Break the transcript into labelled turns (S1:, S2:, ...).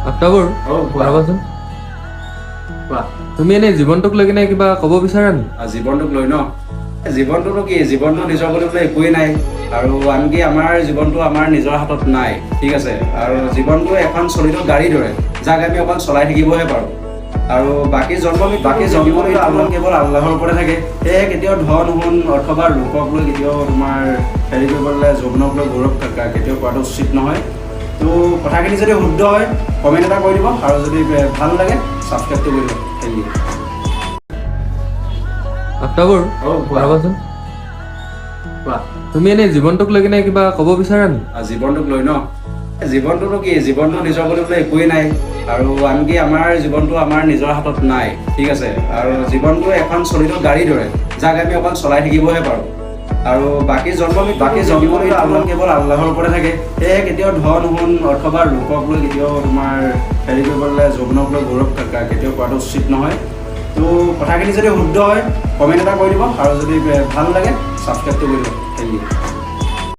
S1: আফতাবুৰ ৰ'বাচোন তুমি এনে জীৱনটোক লৈ কিনে কিবা ক'ব বিচাৰা নি?
S2: জীৱনটোক লৈ ন জীৱনটোনো কি জীৱনটো নিজৰ বুলি বোলে একোৱেই নাই আৰু আনকি আমাৰ জীৱনটো আমাৰ নিজৰ হাতত নাই ঠিক আছে আৰু জীৱনটো এখন চলিত গাড়ীৰ দৰে যাক আমি অকল চলাই থাকিবহে পাৰোঁ আৰু বাকী জন্ম কেৱল আল্লাহৰ ওপৰতে থাকে সেয়ে কেতিয়াও ধন সোণ অথবা লোকক লৈ কেতিয়াও তোমাৰ হেৰি কৰিবলৈ যৌৱনক লৈ গৌৰৱ কেতিয়াও কৰাটো উচিত নহয় তো কথাখিনি যদি শুদ্ধ হয় কমেণ্ট এটা কৰি দিব আৰু যদি ভাল লাগে ছাবস্ক্ৰাইবটো কৰি দিব থেংক ইউ
S1: আফতাবুৰ ৰ'বাচোন তুমি এনে জীৱনটোক লৈ কিনে কিবা ক'ব বিচাৰা নি?
S2: জীৱনটোক লৈ ন জীৱনটোনো কি জীৱনটো নিজৰ বুলি বোলে একোৱেই নাই আৰু আনকি আমাৰ জীৱনটো আমাৰ নিজৰ হাতত নাই ঠিক আছে আৰু জীৱনটো এখন চলিত গাড়ীৰ দৰে যাক আমি অকল চলাই থাকিবহে পাৰোঁ আৰু বাকী জন্ম কেৱল আল্লাহৰ ওপৰতে থাকে সেয়ে কেতিয়াও ধন সোণ অথবা লোকক লৈ কেতিয়াও তোমাৰ হেৰি কৰিবলৈ যৌৱনক লৈ গৌৰৱ কেতিয়াও কৰাটো উচিত নহয় তো কথাখিনি যদি শুদ্ধ হয় কমেণ্ট এটা কৰি দিব আৰু যদি ভাল লাগে ছাবস্ক্ৰাইবটো কৰি দিব থেংক ইউ